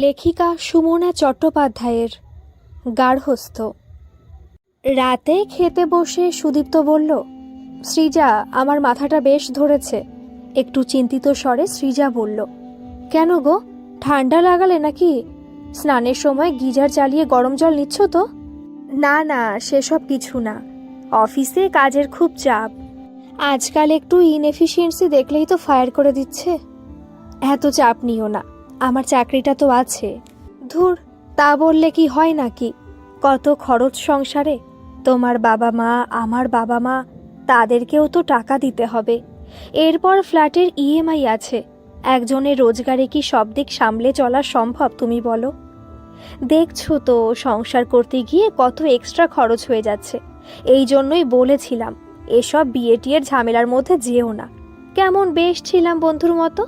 লেখিকা সুমনা চট্টোপাধ্যায়ের গার্হস্থ্য। রাতে খেতে বসে সুদীপ্ত বলল, সৃজা, আমার মাথাটা বেশ ধরেছে। একটু চিন্তিত স্বরে সৃজা বলল, কেন গো, ঠান্ডা লাগালে নাকি? স্নানের সময় গিজার চালিয়ে গরম জল নিচ্ছ তো? না না, সেসব কিছু না, অফিসে কাজের খুব চাপ। আজকাল একটু ইনএফিসিয়েন্সি দেখলেই তো ফায়ার করে দিচ্ছে। এত চাপ নিও না, আমার চাকরিটা তো আছে। ধুর, তা বললে কি হয় নাকি? কত খরচ সংসারে। তোমার বাবা মা, আমার বাবা মা, তাদেরকেও তো টাকা দিতে হবে। এরপর ফ্ল্যাটের ইএমআই আছে। একজনের রোজগারে কি সব দিক সামলে চলা সম্ভব, তুমি বলো? দেখছো তো, সংসার করতে গিয়ে কত এক্সট্রা খরচ হয়ে যাচ্ছে। এই জন্যই বলেছিলাম, এসব বিয়েটিয়ের ঝামেলার মধ্যে যেও না। কেমন বেশ ছিলাম বন্ধুর মতো।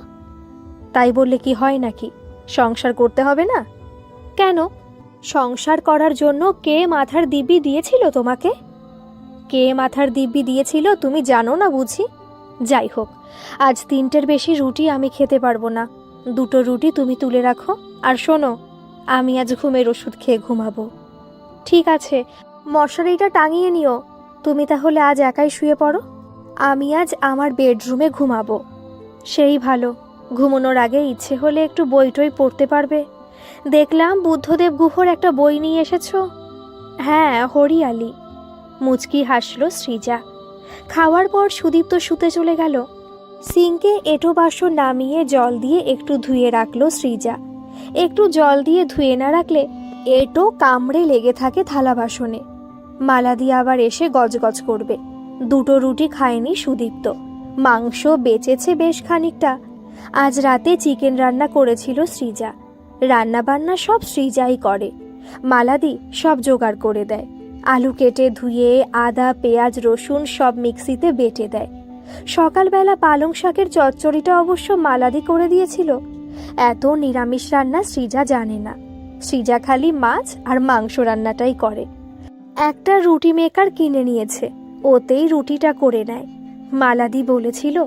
তাই বললে কি হয় নাকি? সংসার করতে হবে না কেন? সংসার করার জন্য কে মাথার দিব্যি দিয়েছিল তোমাকে? কে মাথার দিব্যি দিয়েছিল তুমি জানো না বুঝি? যাই হোক, আজ 3টের বেশি রুটি আমি খেতে পারবো না। 2টো রুটি তুমি তুলে রাখো। আর শোনো, আমি আজ ঘুমের ওষুধ খেয়ে ঘুমাবো। ঠিক আছে, মশারিটা টাঙিয়ে নিও। তুমি তাহলে আজ একাই শুয়ে পড়ো। আমি আজ আমার বেডরুমে ঘুমাবো। সেই ভালো, ঘুমানোর আগে ইচ্ছে হলে একটু বই টই পড়তে পারবে। দেখলাম বুদ্ধদেব গুহর একটা বই নিয়ে এসেছো। হ্যাঁ, হরিয়ালি। মুচকি হাসল সৃজা। খাওয়ার পর সুদীপ্ত শুতে চলে গেল। সিঙ্কে এঁটো বাসন নামিয়ে জল দিয়ে একটু ধুয়ে রাখলো সৃজা। একটু জল দিয়ে ধুয়ে না রাখলে এঁটো কামড়ে লেগে থাকে থালা বাসনে। মালাদি আবার এসে গজগজ করবে। 2টো রুটি খায়নি সুদীপ্ত। মাংস বেঁচেছে বেশ খানিকটা। আজ রাতে চিকেন রান্না করেছিল সৃজা। রান্না বান্না সব সৃজাই করে। মালাদি সব জোগাড় করে দেয়। আলু কেটে ধুয়ে আদা পেঁয়াজ রসুন সব মিক্সিতে বেটে দেয়। সকালবেলা পালং শাকের চচ্চড়িটা অবশ্য মালাদি করে দিয়েছিল। এত নিরামিষ রান্না সৃজা জানে না। সৃজা খালি মাছ আর মাংস রান্নাটাই করে। একটা রুটি মেকার কিনে নিয়েছে, ওতেই রুটিটা করে নেয়। মালাদি বলেছিল,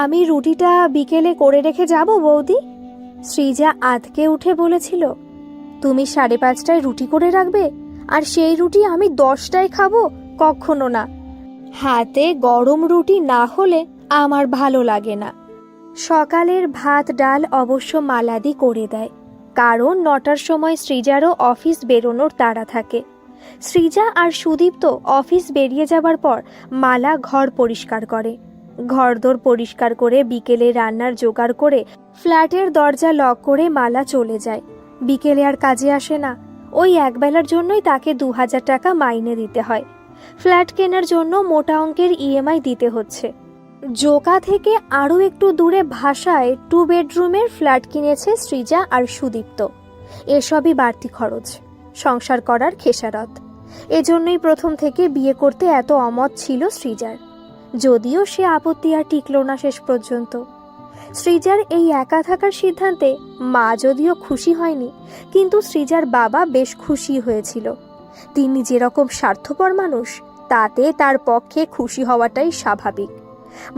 আমি রুটিটা বিকেলে করে রেখে যাব বৌদি। সৃজা আঁতকে উঠে বলেছিল, তুমি 5:30টায় রুটি করে রাখবে, আর সেই রুটি আমি 10টায় খাবো? কখনো না। হাতে গরম রুটি না হলে আমার ভালো লাগে না। সকালের ভাত ডাল অবশ্য মালাদি করে দেয়, কারণ 9টার সময় সৃজারও অফিস বেরোনোর তাড়া থাকে। সৃজা আর সুদীপ্ত অফিস বেরিয়ে যাবার পর মালা ঘর পরিষ্কার করে। ঘরদোর পরিষ্কার করে বিকেলে রান্নার জোগাড় করে ফ্ল্যাটের দরজা লক করে মালা চলে যায়। বিকেলে আর কাজে আসে না। ওই একবেলার জন্যই তাকে 2000 টাকা মাইনে দিতে হয়। ফ্ল্যাট কেনার জন্য মোটা অঙ্কের ইএমআই দিতে হচ্ছে। জোকা থেকে আরও একটু দূরে ভাষায় 2 বেডরুমের ফ্ল্যাট কিনেছে সৃজা আর সুদীপ্ত। এসবই বাড়তি খরচ, সংসার করার খেসারত। এজন্যই প্রথম থেকে বিয়ে করতে এত অমত ছিল সৃজার। যদিও সে আপত্তি আর টিকল না শেষ পর্যন্ত। সৃজার এই একা থাকার সিদ্ধান্তে মা যদিও খুশি হয়নি, কিন্তু সৃজার বাবা বেশ খুশি হয়েছিল। তিনি যেরকম স্বার্থপর মানুষ, তাতে তার পক্ষে খুশি হওয়াটাই স্বাভাবিক।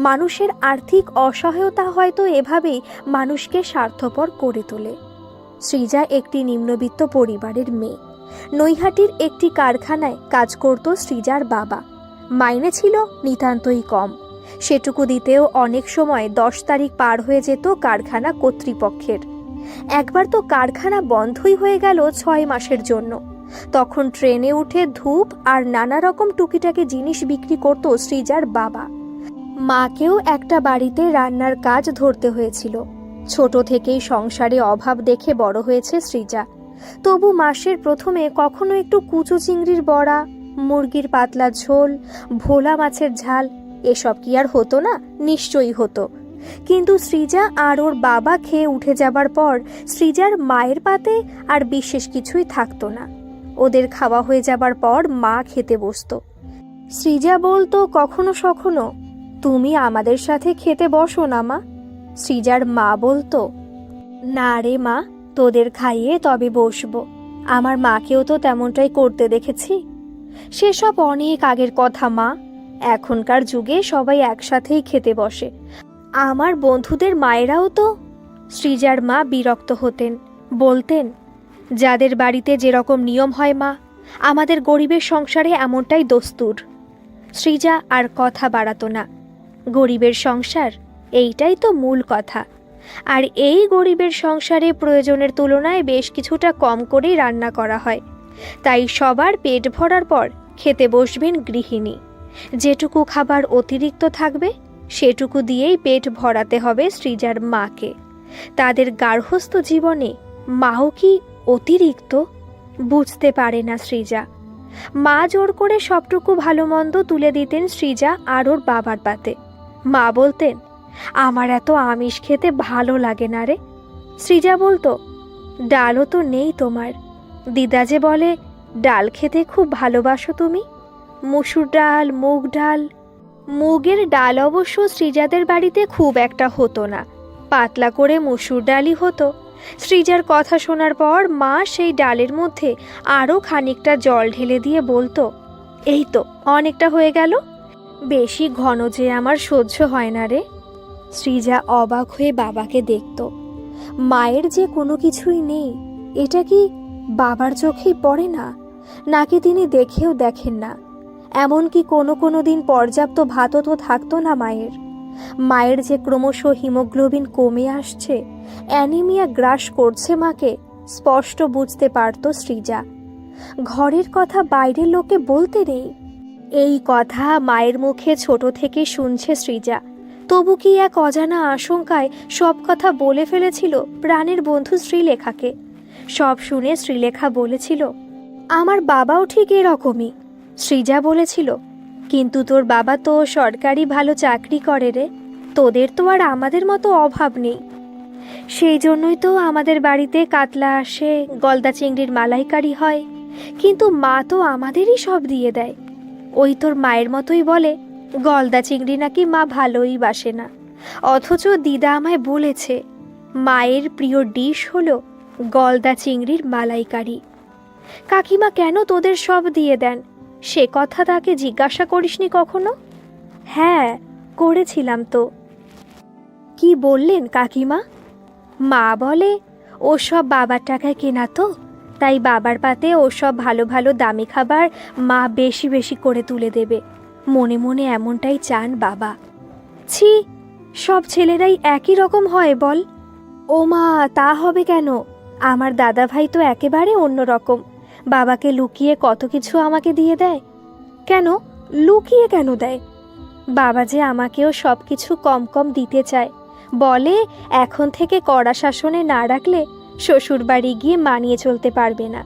মানুষের আর্থিক অসহায়তা হয়তো এভাবেই মানুষকে স্বার্থপর করে তোলে। সৃজা একটি নিম্নবিত্ত পরিবারের মেয়ে। নৈহাটির একটি কারখানায় কাজ করত সৃজার বাবা। মাইনে ছিল নিতান্তই কম। সেটুকু দিতেও অনেক সময় 10 তারিখ পার হয়ে যেত কারখানা কর্তৃপক্ষের। একবার তো কারখানা বন্ধই হয়ে গেল 6 মাসের জন্য। তখন ট্রেনে উঠে ধূপ আর নানা রকম টুকিটাকি জিনিস বিক্রি করত সৃজার বাবা। মাকেও একটা বাড়িতে রান্নার কাজ ধরতে হয়েছিল। ছোট থেকেই সংসারে অভাব দেখে বড় হয়েছে সৃজা। তবু মাসের প্রথমে কখনো একটু কুচো চিংড়ির বড়া, মুরগির পাতলা ঝোল, ভোলা মাছের ঝাল, এসব কি আর হতো না? নিশ্চয়ই হতো। কিন্তু সৃজা আর ওর বাবা খেয়ে উঠে যাবার পর সৃজার মায়ের পাতে আর বিশেষ কিছুই থাকতো না। ওদের খাওয়া হয়ে যাবার পর মা খেতে বসতো। সৃজা বলতো কখনো সখনো, তুমি আমাদের সাথে খেতে বসো না মা। সৃজার মা বলতো, না রে মা, তোদের খাইয়ে তবে বসবো। আমার মাকেও তো তেমনটাই করতে দেখেছি। সেসব অনেক আগের কথা মা। এখনকার যুগে সবাই একসাথেই খেতে বসে। আমার বন্ধুদের মায়েরাও তো। সৃজার মা বিরক্ত হতেন। বলতেন, যাদের বাড়িতে যেরকম নিয়ম হয় মা, আমাদের গরিবের সংসারে এমনটাই দস্তুর। সৃজা আর কথা বাড়াতো না। গরিবের সংসার, এইটাই তো মূল কথা। আর এই গরিবের সংসারে প্রয়োজনের তুলনায় বেশ কিছুটা কম করেই রান্না করা হয়। তাই সবার পেট ভরার পর খেতে বসবেন গৃহিণী। যেটুকু খাবার অতিরিক্ত থাকবে সেটুকু দিয়েই পেট ভরাতে হবে সৃজার মাকে। তাদের গার্হস্থ্য জীবনে মাও কি অতিরিক্ত? বুঝতে পারে না সৃজা। মা জোর করে সবটুকু ভালো মন্দ তুলে দিতেন সৃজা আর ওর বাবার পাতে। মা বলতেন, আমার এত আমিষ খেতে ভালো লাগে না রে। সৃজা বলতো, ডালও তো নেই তোমার। দিদা যে বলে ডাল খেতে খুব ভালোবাসো তুমি, মসুর ডাল, মুগ ডাল। মুগের ডাল অবশ্য সৃজাদের বাড়িতে খুব একটা হতো না, পাতলা করে মসুর ডালই হতো। সৃজার কথা শোনার পর মা সেই ডালের মধ্যে আরও খানিকটা জল ঢেলে দিয়ে বলতো, এই তো অনেকটা হয়ে গেল, বেশি ঘন যে আমার সহ্য হয় না রে। সৃজা অবাক হয়ে বাবাকে দেখত। মায়ের যে কোনো কিছুই নেই, এটা কি বাবার চোখেই পড়ে না, নাকি তিনি দেখেও দেখেন না? এমনকি কোনো দিন পর্যাপ্ত ভাতও তো থাকতো না মায়ের। মায়ের যে ক্রমশ হিমোগ্লোবিন কমে আসছে, অ্যানিমিয়া গ্রাস করছে মাকে, স্পষ্ট বুঝতে পারত সৃজা। ঘরের কথা বাইরের লোকে বলতে নেই, এই কথা মায়ের মুখে ছোট থেকে শুনছে সৃজা। তবু কি এক অজানা আশঙ্কায় সব কথা বলে ফেলেছিল প্রাণের বন্ধু শ্রীলেখাকে। সব শুনে শ্রীলেখা বলেছিল, আমার বাবাও ঠিক এরকমই। সৃজা বলেছিল, কিন্তু তোর বাবা তো সরকারি ভালো চাকরি করে রে, তোদের তো আর আমাদের মতো অভাব নেই। সেই জন্যই তো আমাদের বাড়িতে কাতলা আসে, গলদা চিংড়ির মালাইকারি হয়, কিন্তু মা তো আমাদেরই সব দিয়ে দেয়। ওই তোর মায়ের মতোই বলে গলদা চিংড়ি নাকি মা ভালোই বাসে না, অথচ দিদা আমায় বলেছে মায়ের প্রিয় ডিশ হলো গলদা চিংড়ির মালাইকারি। কাকিমা কেন তোদের সব দিয়ে দেন, সে কথা তাকে জিজ্ঞাসা করিসনি কখনো? হ্যাঁ, করেছিলাম তো। কি বললেন কাকিমা? মা বলে, ওসব বাবার টাকায় কেনা তো, তাই বাবার পাতে ওসব ভালো ভালো দামি খাবার মা বেশি বেশি করে তুলে দেবে। মনে মনে এমনটাই চান বাবা। ছি, সব ছেলেরাই একই রকম হয় বল? ও মা, তা হবে কেন? আমার দাদা ভাই তো একেবারে অন্যরকম। বাবাকে লুকিয়ে কত কিছু আমাকে দিয়ে দেয়। কেন লুকিয়ে কেন দেয়? বাবা যে আমাকেও সব কিছু কম কম দিতে চায়, বলে এখন থেকে কড়া শাসনে না রাখলে শ্বশুর বাড়ি গিয়ে মানিয়ে চলতে পারবে না।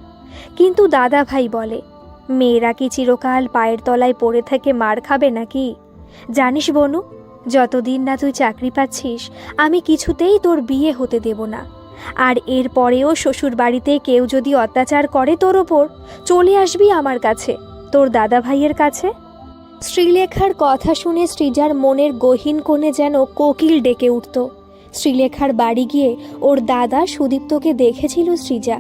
কিন্তু দাদা ভাই বলে, মেয়েরা কি চিরকাল পায়ের তলায় পড়ে থেকে মার খাবে নাকি? জানিস বনু, যতদিন না তুই চাকরি পাচ্ছিস আমি কিছুতেই তোর বিয়ে হতে দেব না। আর এর পরেও শ্বশুর বাড়িতে কেউ যদি অত্যাচার করে তোর ওপর, চলে আসবি আমার কাছে, তোর দাদা ভাইয়ের কাছে। শ্রীলেখার কথা শুনে সৃজার মনের গহীন কোণে যেন কোকিল ডেকে উঠত। শ্রীলেখার বাড়ি গিয়ে ওর দাদা সুদীপ্তকে দেখেছিল সৃজা।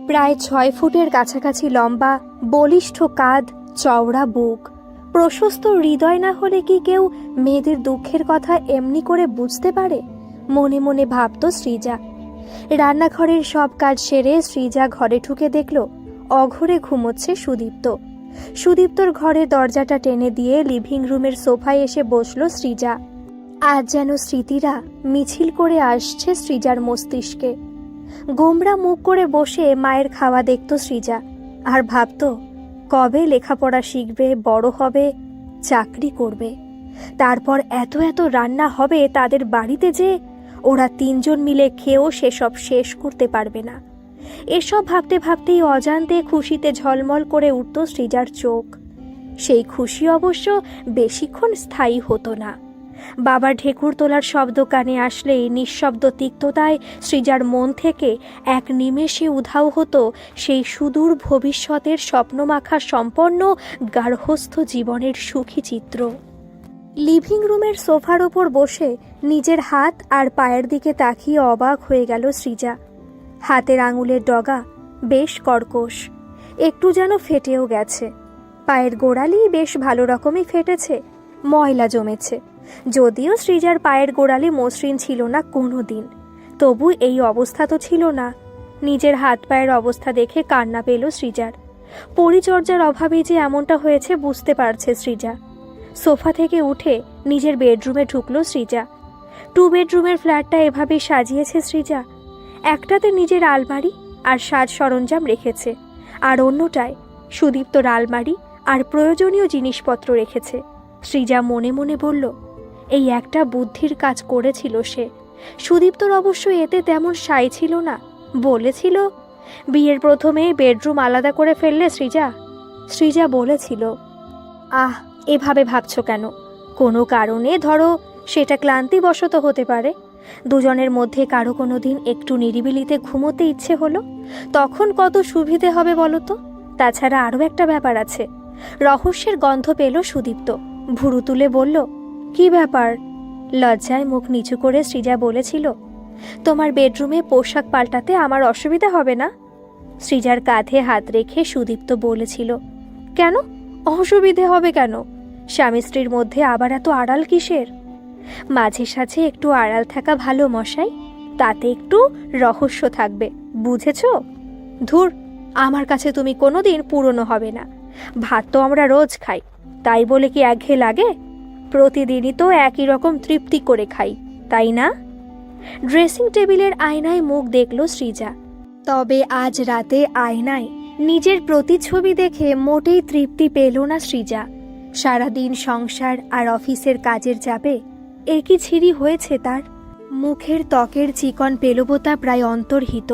প্রায় 6 ফুটের কাছাকাছি লম্বা, বলিষ্ঠ কাঁধ, চওড়া বুক। প্রশস্ত হৃদয় না হলে কি কেউ মেয়েদের দুঃখের কথা এমনি করে বুঝতে পারে? মনে মনে ভাবত সৃজা। রান্নাঘরের সব কাজ সেরে সৃজা ঘরে ঢুকে দেখল অঘরে ঘুমোচ্ছে সুদীপ্ত। সুদীপ্তর ঘরের দরজাটা টেনে দিয়ে লিভিং রুমের সোফায় এসে বসল সৃজা। আজ যেন স্মৃতিরা মিছিল করে আসছে সৃজার মস্তিষ্কে। গোমরা মুখ করে বসে মায়ের খাওয়া দেখত সৃজা, আর ভাবত কবে লেখাপড়া শিখবে, বড় হবে, চাকরি করবে, তারপর এত এত রান্না হবে তাদের বাড়িতে যে ওরা 3 জন মিলে খেয়েও সেসব শেষ করতে পারবে না। এসব ভাবতে ভাবতেই অজান্তে খুশিতে ঝলমল করে উঠত সৃজার চোখ। সেই খুশি অবশ্য বেশিক্ষণ স্থায়ী হতো না। বাবার ঢেকুর তোলার শব্দ কানে আসলেই নিঃশব্দ তিক্ততায় সৃজার মন থেকে এক নিমেষে উধাও হতো সেই সুদূর ভবিষ্যতের স্বপ্নমাখা সম্পন্ন গার্হস্থ্য জীবনের সুখী চিত্র। লিভিং রুমের সোফার ওপর বসে নিজের হাত আর পায়ের দিকে তাকিয়ে অবাক হয়ে গেল সৃজা। হাতের আঙুলের ডগা বেশ কর্কশ, একটু যেন ফেটেও গেছে। পায়ের গোড়ালি বেশ ভালো রকমই ফেটেছে, ময়লা জমেছে। যদিও সৃজার পায়ের গোড়ালি মসৃণ ছিল না কোনো দিন, তবু এই অবস্থা তো ছিল না। নিজের হাত পায়ের অবস্থা দেখে কান্না পেল সৃজার। পরিচর্যার অভাবে যে এমনটা হয়েছে বুঝতে পারছে সৃজা। সোফা থেকে উঠে নিজের বেডরুমে ঢুকলো সৃজা। 2 বেডরুমের ফ্ল্যাটটা এভাবে সাজিয়েছে সৃজা। একটাতে নিজের আলমারি আর সাজ সরঞ্জাম রেখেছে, আর অন্যটায় সুদীপ্তর আলমারি আর প্রয়োজনীয় জিনিসপত্র রেখেছে। সৃজা মনে মনে বলল, এই একটা বুদ্ধির কাজ করেছিল সে। সুদীপ্তর অবশ্য এতে তেমন সাই ছিল না। বলেছিল, বিয়ের প্রথমে বেডরুম আলাদা করে ফেললে সৃজা। সৃজা বলেছিল, এভাবে ভাবছো কেন? কোনো কারণে ধরো সেটা ক্লান্তিবশত হতে পারে, দুজনের মধ্যে কারো কোনো দিন একটু নিরিবিলিতে ঘুমোতে ইচ্ছে হলো, তখন কত সুবিধে হবে বলো তো। তাছাড়া আরও একটা ব্যাপার আছে। রহস্যের গন্ধ পেল সুদীপ্ত। ভুরু তুলে বলল, কি ব্যাপার? লজ্জায় মুখ নিচু করে সৃজা বলেছিল, তোমার বেডরুমে পোশাক পাল্টাতে আমার অসুবিধা হবে না? সৃজার কাঁধে হাত রেখে সুদীপ্ত বলেছিল, কেন অসুবিধে হবে কেন? স্বামী স্ত্রীর মধ্যে আবার এত আড়াল কিসের? মাঝে সাঝে একটু আড়াল থাকা ভালো মশাই, তাতে একটু রহস্য থাকবে, বুঝেছো? ধুর, আমার কাছে তুমি কোনোদিন পুরনো হবে না। ভাত তো আমরা রোজ খাই, তাই বলে কি একঘেয়ে লাগে? প্রতিদিনই তো একই রকম তৃপ্তি করে খাই, তাই না? ড্রেসিং টেবিলের আয়নায় মুখ দেখল সৃজা। তবে আজ রাতে আয়নায় নিজের প্রতিচ্ছবি দেখে মোটেই তৃপ্তি পেল না সৃজা। সারাদিন সংসার আর অফিসের কাজের চাপে একই ছিরি হয়েছে তার। মুখের ত্বকের চিকন পেলবতা প্রায় অন্তর্হিত।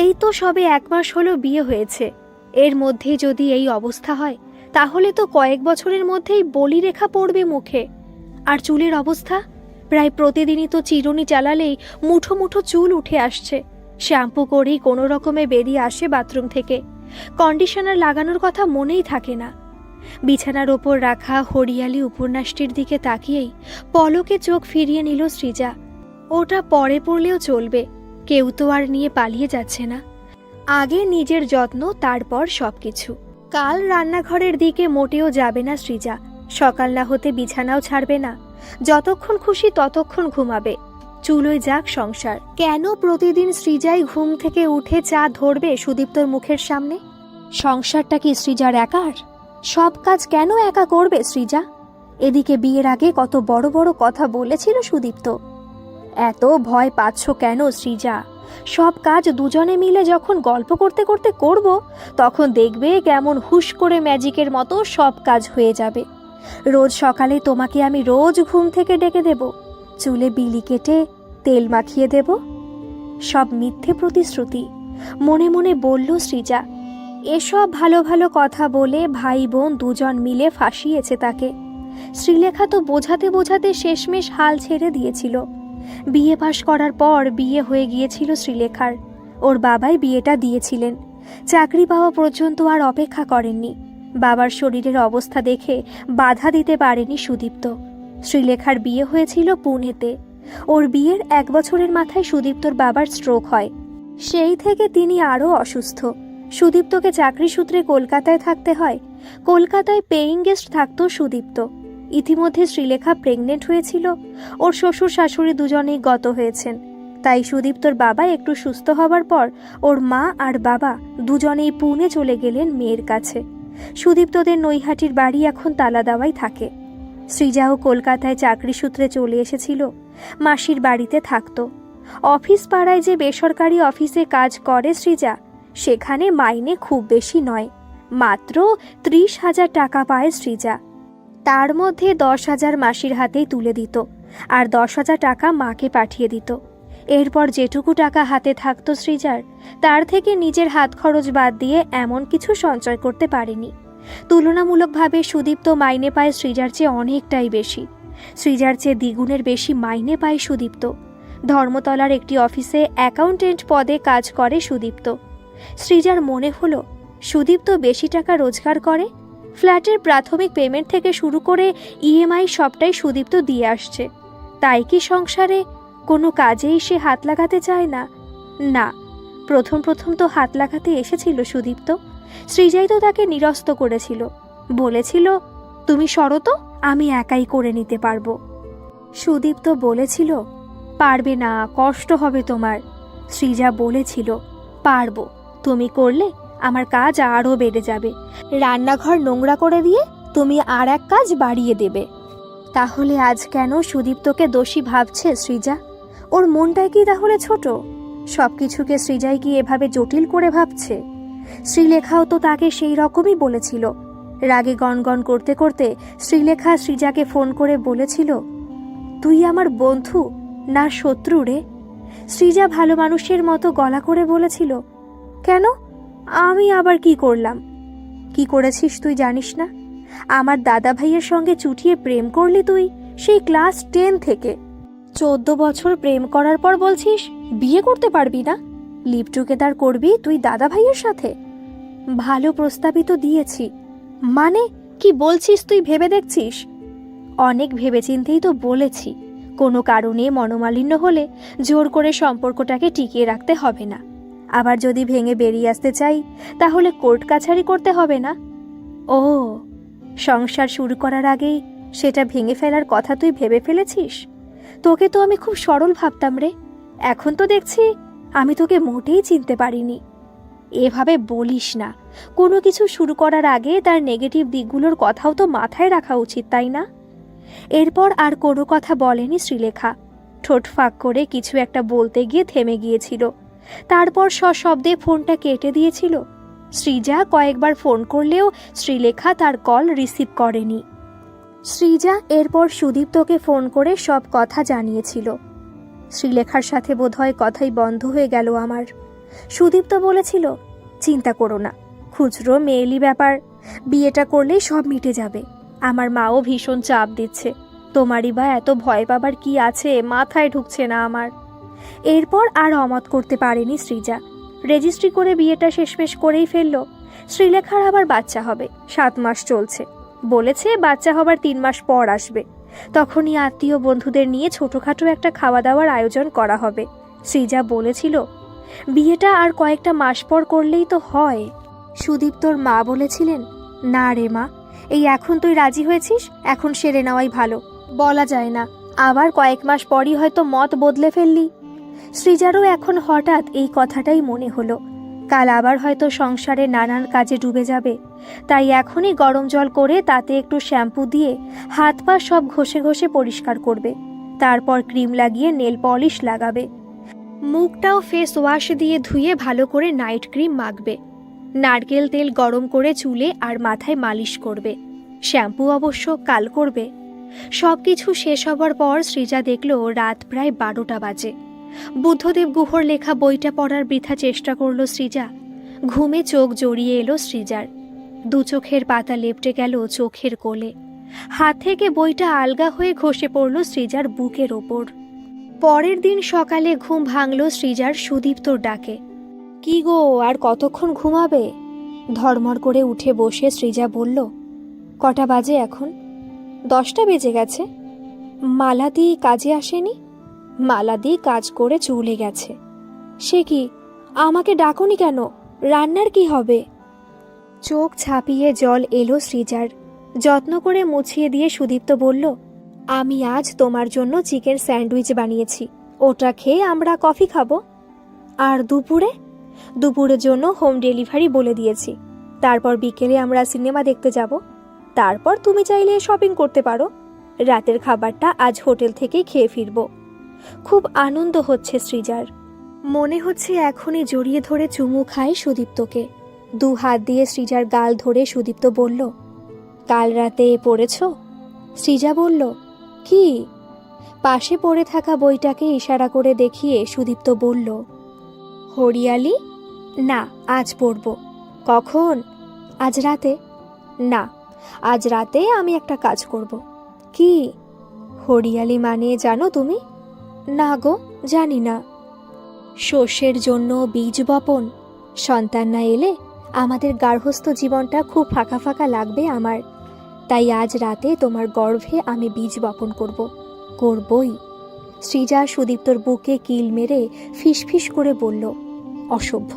এই তো সবে 1 মাস হলো বিয়ে হয়েছে, এর মধ্যে যদি এই অবস্থা হয় তাহলে তো কয়েক বছরের মধ্যেই বলিরেখা পড়বে মুখে। আর চুলের অবস্থা, প্রায় প্রতিদিনই তো চিরুনি চালালেই মুঠো মুঠো চুল উঠে আসছে। শ্যাম্পু করেই কোনো রকমে বেরিয়ে আসে বাথরুম থেকে, কন্ডিশনার লাগানোর কথা মনেই থাকে না। বিছানার ওপর রাখা হরিয়ালি উপন্যাসটির দিকে তাকিয়েই পলকে চোখ ফিরিয়ে নিল সৃজা। ওটা পরে পড়লেও চলবে, কেউ তো আর নিয়ে পালিয়ে যাচ্ছে না। আগে নিজের যত্ন, তারপর সবকিছু। কাল রান্নাঘরের দিকে মোটেও যাবে না সৃজা। সকাল না হতে বিছানাও ছাড়বে না। যতক্ষণ খুশি ততক্ষণ ঘুমাবে। চুলোয় যাক সংসার। কেন প্রতিদিন সৃজাই ঘুম থেকে উঠে চা ধরবে সুদীপ্তর মুখের সামনে? সংসারটা কি সৃজার একার? সব কাজ কেন একা করবে সৃজা? এদিকে বিয়ের আগে কত বড় বড় কথা বলেছিল সুদীপ্ত। এত ভয় পাচ্ছ কেন সৃজা? সব কাজ দুজনে মিলে যখন গল্প করতে করতে করব, তখন দেখবে কেমন হুশ করে ম্যাজিকের মতো সব কাজ হয়ে যাবে। রোজ সকালে তোমাকে আমি রোজ ঘুম থেকে ডেকে দেব, চুলে বিলি কেটে তেল মাখিয়ে দেব। সব মিথ্যে প্রতিশ্রুতি, মনে মনে বলল সৃজা। এসব ভালো ভালো কথা বলে ভাই বোন দুজন মিলে ফাঁসিয়েছে তাকে। শ্রীলেখা তো বোঝাতে বোঝাতে শেষমেশ হাল ছেড়ে দিয়েছিল। বিয়ে পাশ করার পর বিয়ে হয়ে গিয়েছিল শ্রীলেখার। ওর বাবাই বিয়েটা দিয়েছিলেন। চাকরি পাওয়া পর্যন্ত আর অপেক্ষা করেননি। বাবার শরীরের অবস্থা দেখে বাধা দিতে পারেনি সুদীপ্ত। শ্রীলেখার বিয়ে হয়েছিল পুনেতে। ওর বিয়ের 1 বছরের মাথায় সুদীপ্তর বাবার স্ট্রোক হয়। সেই থেকে তিনি আরও অসুস্থ। সুদীপ্তকে চাকরি সূত্রে কলকাতায় থাকতে হয়। কলকাতায় পেইং গেস্ট থাকতো সুদীপ্ত। ইতিমধ্যে শ্রীলেখা প্রেগনেন্ট হয়েছিল। ওর শ্বশুর শাশুড়ি দুজনেই গত হয়েছেন। তাই সুদীপ্তর বাবা একটু সুস্থ হবার পর ওর মা আর বাবা দুজনেই পুনে চলে গেলেন মেয়ের কাছে। সুদীপ্তদের নৈহাটির বাড়ি এখন তালা দেওয়াই থাকে। সৃজাও কলকাতায় চাকরি সূত্রে চলে এসেছিল। মাসির বাড়িতে থাকতো। অফিস পাড়ায় যে বেসরকারি অফিসে কাজ করে সৃজা, সেখানে মাইনে খুব বেশি নয়, মাত্র 30,000 টাকা পায় সৃজা। তার মধ্যে 10,000 মাসির হাতেই তুলে দিত, আর 10,000 টাকা মাকে পাঠিয়ে দিত। এরপর যেটুকু টাকা হাতে থাকতো সৃজার, তার থেকে নিজের হাত খরচ বাদ দিয়ে এমন কিছু সঞ্চয় করতে পারেনি। তুলনামূলকভাবে সুদীপ্ত মাইনে পায় সৃজার চেয়ে অনেকটাই বেশি। সৃজার চেয়ে দ্বিগুণের বেশি মাইনে পায় সুদীপ্ত। ধর্মতলার একটি অফিসে অ্যাকাউন্টেন্ট পদে কাজ করে সুদীপ্ত। সৃজার মনে হলো সুদীপ্ত বেশি টাকা রোজগার করে। ফ্ল্যাটের প্রাথমিক পেমেন্ট থেকে শুরু করে ইএমআই সবটাই সুদীপ্ত দিয়ে আসছে। তাই কি সংসারে কোনো কাজেই সে হাত লাগাতে চায় না? না, প্রথম তো হাত লাগাতে এসেছিল সুদীপ্ত। সৃজাই তো তাকে নিরস্ত করেছিল, বলেছিল, তুমি সরো তো, আমি একাই করে নিতে পারবো। সুদীপ্ত বলেছিল, পারবে না, কষ্ট হবে তোমার। সৃজা বলেছিল, পারবো, তুমি করলে আমার কাজ আরও বেড়ে যাবে। রান্নাঘর নোংরা করে দিয়ে তুমি আর এক কাজ বাড়িয়ে দেবে। তাহলে আজ কেন সুদীপ্তকে দোষী ভাবছে সৃজা? ওর মনটাই কি তাহলে ছোট? সব কিছুকে সৃজাই কি এভাবে জটিল করে ভাবছে? শ্রীলেখাও তো তাকে সেই রকমই বলেছিল। রাগে গনগন করতে করতে শ্রীলেখা সৃজাকে ফোন করে বলেছিল, তুই আমার বন্ধু না শত্রু রে? সৃজা ভালো মানুষের মতো গলা করে বলেছিল, কেন? আমি আবার কি করলাম? কি করেছিস তুই জানিস না? আমার দাদা ভাইয়ের সঙ্গে চুটিয়ে প্রেম করলি তুই, সেই ক্লাস 10 থেকে। 14 বছর প্রেম করার পর বলছিস বিয়ে করতে পারবি না? লিভ টুগেদার করবি তুই দাদা ভাইয়ের সাথে? ভালো প্রস্তাবই তো দিয়েছি। মানে কি বলছিস তুই? ভেবে দেখছিস? অনেক ভেবেচিন্তেই তো বলেছি। কোনো কারণে মনোমালিন্য হলে জোর করে সম্পর্কটাকে টিকিয়ে রাখতে হবে না। আবার যদি ভেঙে বেরিয়ে আসতে চাই তাহলে কোর্ট কাছারি করতে হবে না। ও, সংসার শুরু করার আগেই সেটা ভেঙে ফেলার কথা তুই ভেবে ফেলেছিস? তোকে তো আমি খুব সরল ভাবতাম রে। এখন তো দেখছি আমি তোকে মোটেই চিনতে পারিনি। এভাবে বলিস না। কোনো কিছু শুরু করার আগে তার নেগেটিভ দিকগুলোর কথাও তো মাথায় রাখা উচিত, তাই না? এরপর আর কোনো কথা বলেনি শ্রীলেখা। ঠোঁট ফাঁক করে কিছু একটা বলতে গিয়ে থেমে গিয়েছিল। তারপর সশব্দে ফোনটা কেটে দিয়েছিল। সৃজা কয়েকবার ফোন করলেও শ্রীলেখা তার কল রিসিভ করেনি। সৃজা এরপর সুদীপ্তকে ফোন করে সব কথা জানিয়েছিল। শ্রীলেখার সাথে বোধহয় কথাই বন্ধ হয়ে গেল আমার। সুদীপ্ত বলেছিল, চিন্তা করো না, খুচরো মেয়েলি ব্যাপার, বিয়েটা করলেই সব মিটে যাবে। আমার মাও ভীষণ চাপ দিচ্ছে, তোমারই বা এত ভয় পাবার কি আছে, মাথায় ঢুকছে না আমার। এরপর আর অমত করতে পারেনি সৃজা। রেজিস্ট্রি করে বিয়েটা শেষমেশ করেই ফেলল। শ্রীলেখার আবার বাচ্চা হবে, 7 মাস চলছে। বলেছে বাচ্চা হবার 3 মাস পর আসবে, তখনই আত্মীয় বন্ধুদের নিয়ে ছোটখাটো একটা খাওয়া দাওয়ার আয়োজন করা হবে। সৃজা বলেছিল, বিয়েটা আর কয়েকটা মাস পর করলেই তো হয়। সুদীপ্তর মা বলেছিলেন, না রে মা, এই এখন তুই রাজি হয়েছিস, এখন সেরে নেওয়াই ভালো। বলা যায় না, আবার কয়েক মাস পরই হয়তো মত বদলে ফেললি। সৃজারও এখন হঠাৎ এই কথাটাই মনে হলো। কাল আবার হয়তো সংসারে নানান কাজে ডুবে যাবে, তাই এখনই গরম জল করে তাতে একটু শ্যাম্পু দিয়ে হাত পা সব ঘষে ঘষে পরিষ্কার করবে। তারপর ক্রিম লাগিয়ে নেল পলিশ লাগাবে। মুখটাও ফেস ওয়াশ দিয়ে ধুয়ে ভালো করে নাইট ক্রিম মাখবে। নারকেল তেল গরম করে চুলে আর মাথায় মালিশ করবে। শ্যাম্পু অবশ্য কাল করবে। সব কিছু শেষ হবার পর সৃজা দেখল রাত প্রায় 12টা বাজে। বুদ্ধদেব গুহর লেখা বইটা পড়ার বৃথা চেষ্টা করল সৃজা। ঘুমে চোখ জড়িয়ে এলো সৃজার। 2 চোখের পাতা লেপটে গেল চোখের কোলে। হাত থেকে বইটা আলগা হয়ে খসে পড়ল সৃজার বুকের ওপর। পরের দিন সকালে ঘুম ভাঙল সৃজার সুদীপ্তর ডাকে। কি গো, আর কতক্ষণ ঘুমাবে? ধর্মর করে উঠে বসে সৃজা বলল, কটা বাজে এখন? 10টা বেজে গেছে। মালাদি কাজে আসেনি? মালাদি কাজ করে চলে গেছে। সে কি, আমাকে ডাকনি কেন? রান্নার কি হবে? চোখ ছাপিয়ে জল এলো সৃজার। যত্ন করে মুছিয়ে দিয়ে সুদীপ্ত বলল, আমি আজ তোমার জন্য চিকেন স্যান্ডউইচ বানিয়েছি, ওটা খেয়ে আমরা কফি খাবো। আর দুপুরে? দুপুরের জন্য হোম ডেলিভারি বলে দিয়েছি। তারপর বিকেলে আমরা সিনেমা দেখতে যাব। তারপর তুমি চাইলে শপিং করতে পারো। রাতের খাবারটা আজ হোটেল থেকেই খেয়ে ফিরব। খুব আনন্দ হচ্ছে সৃজার। মনে হচ্ছে এখনই জড়িয়ে ধরে চুমু খায় সুদীপ্তকে। 2 হাত দিয়ে সৃজার গাল ধরে সুদীপ্ত বলল, কাল রাতে পড়েছ? সৃজা বলল, কি? পাশে পড়ে থাকা বইটাকে ইশারা করে দেখিয়ে সুদীপ্ত বলল, হরিয়ালি? না, আজ পড়ব। কখন? আজ রাতে। না, আজ রাতে আমি একটা কাজ করব। কি? হরিয়ালি মানে জানো তুমি? না গো, জানি না। শস্যের জন্য বীজ বপন। সন্তান না এলে আমাদের গার্হস্থ্য জীবনটা খুব ফাঁকা ফাঁকা লাগবে আমার। তাই আজ রাতে তোমার গর্ভে আমি বীজ বপন করব। করবই। সৃজা সুদীপ্তর বুকে কিল মেরে ফিসফিস করে বলল, অসভ্য।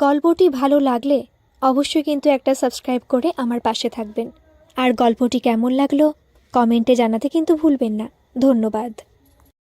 গল্পটি ভালো লাগলে অবশ্যই কিন্তু একটা সাবস্ক্রাইব করে আমার পাশে থাকবেন। আর গল্পটি কেমন লাগলো কমেন্টে জানাতে কিন্তু ভুলবেন না। ধন্যবাদ।